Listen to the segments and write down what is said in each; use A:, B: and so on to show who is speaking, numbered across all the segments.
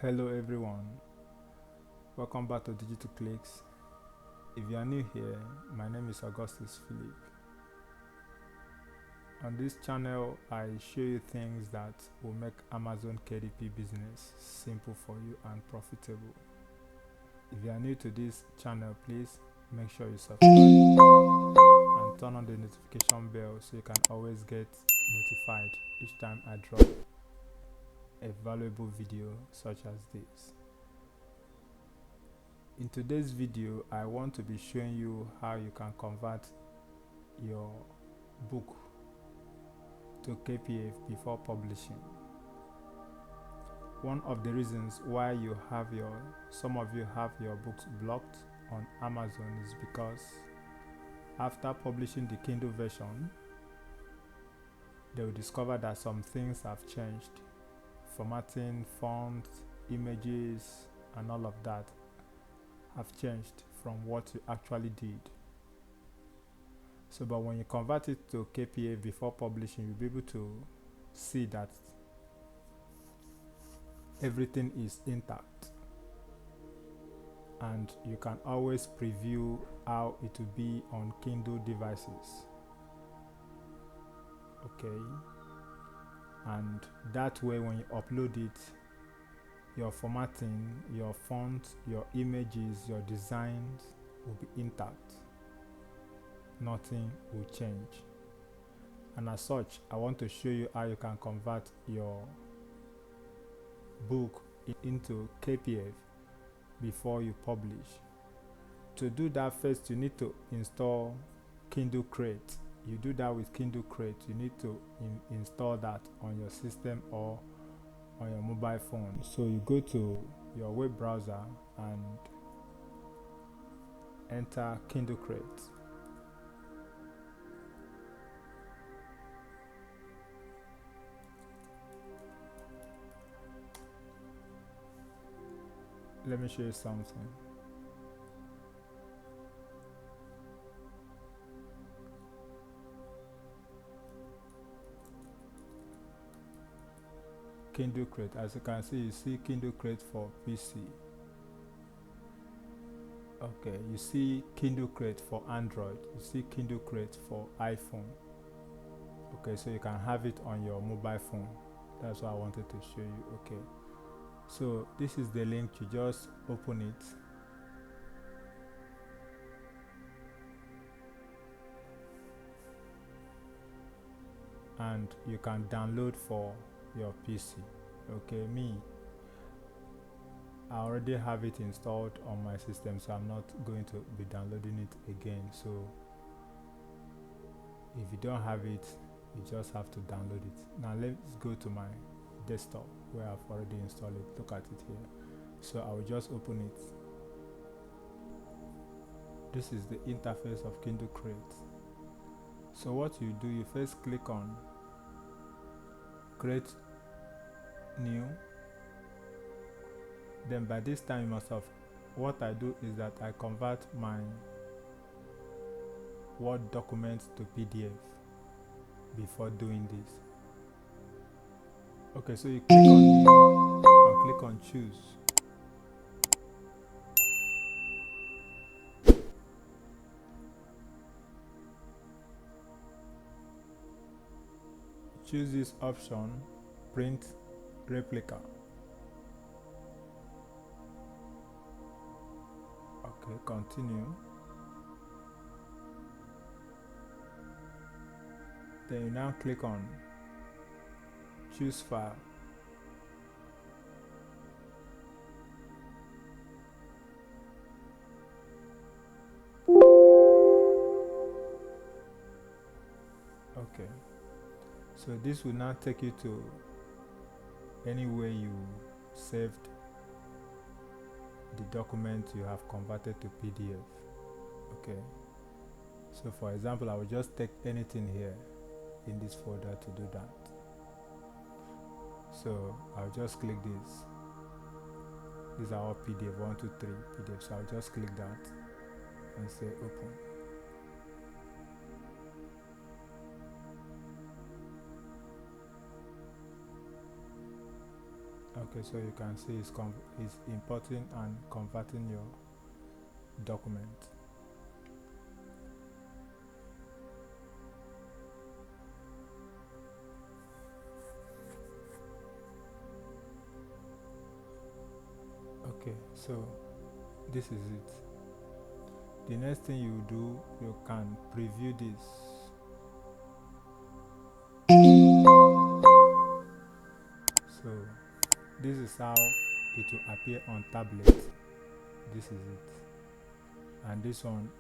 A: Hello everyone, welcome back to Digital Clicks. If you are new here, my name is Augustus Philip. On this channel, I show you things that will make Amazon KDP business simple for you and profitable. If you are new to this channel, please make sure you subscribe and turn on the notification bell so you can always get notified each time I drop a valuable video such as this. In today's video, I want to be showing you how you can convert your book to KPF before publishing. One of the reasons why some of you have your books blocked on Amazon is because after publishing the Kindle version, they will discover that some things have changed. Formatting, fonts, images, and all of that have changed from what you actually did. So, but when you convert it to KPA before publishing, you'll be able to see that everything is intact, and you can always preview how it will be on Kindle devices. Okay, and that way when you upload it, your formatting, your font, your images, your designs will be intact. Nothing will change. And as such, I want to show you how you can convert your book into KPF before you publish. To do that, first you need to install Kindle Create. You do that with Kindle Create. You need to install that on your system or on your mobile phone. So you go to your web browser and enter Kindle Create. Let me show you something. Kindle Create. As you can see, you see Kindle Create for PC. Okay, you see Kindle Create for Android. You see Kindle Create for iPhone. Okay, so you can have it on your mobile phone. That's what I wanted to show you. Okay, so this is the link. You just open it. And you can download for your PC. Okay, I already have it installed on my system, so I'm not going to be downloading it again. So if you don't have it, you just have to download it. Now let's go to my desktop where I've already installed it. Look at it here. So I will just open it. This is the interface of Kindle Create. So what you do, you first click on Create New. Then by this time you must have, what I do is that I convert my Word document to PDF before doing this. Okay, so you click on New and click on Choose. Choose this option, Print Replica. Okay, continue. Then you now click on Choose File. Okay, so this will now take you to anywhere you saved the document you have converted to PDF. Okay, so for example, I will just take anything here in this folder to do that. So I'll just click this. These are all PDF, 1, 2, 3 PDF. So I'll just click that and say open. Okay, so you can see it's importing and converting your document. Okay, so this is it. The next thing you do, you can preview this. So this is how it will appear on tablet. This is it. And this one,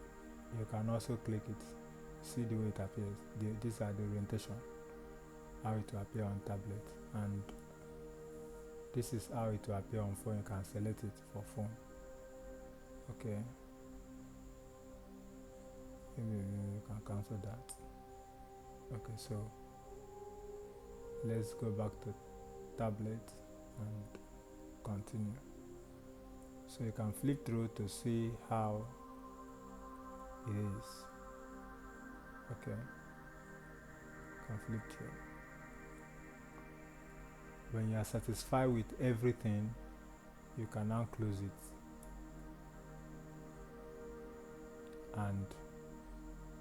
A: you can also click it. See the way it appears. These are the orientation, how it will appear on tablet. And this is how it will appear on phone. You can select it for phone. Okay. Maybe you can cancel that. Okay, so let's go back to tablet and continue. So you can flip through to see how it is. Okay, you can flip through. When you are satisfied with everything, you can now close it and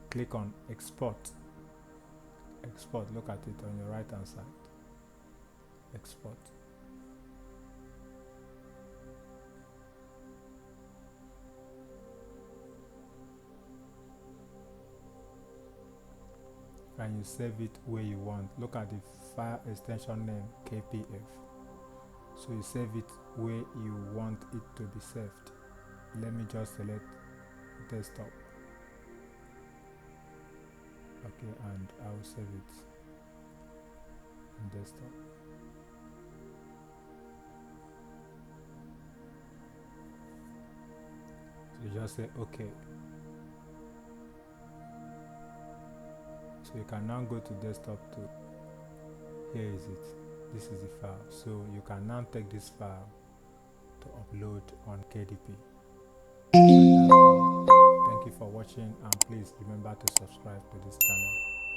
A: click on export. Export, look at it on your right hand side. Export. And you save it where you want. Look at the file extension name KPF. So you save it where you want it to be saved. Let me just select desktop. Okay, and I will save it in desktop. So you just say OK. So you can now go to desktop to, here is it, this is the file. So you can now take this file to upload on KDP. Thank you for watching, and please remember to subscribe to this channel.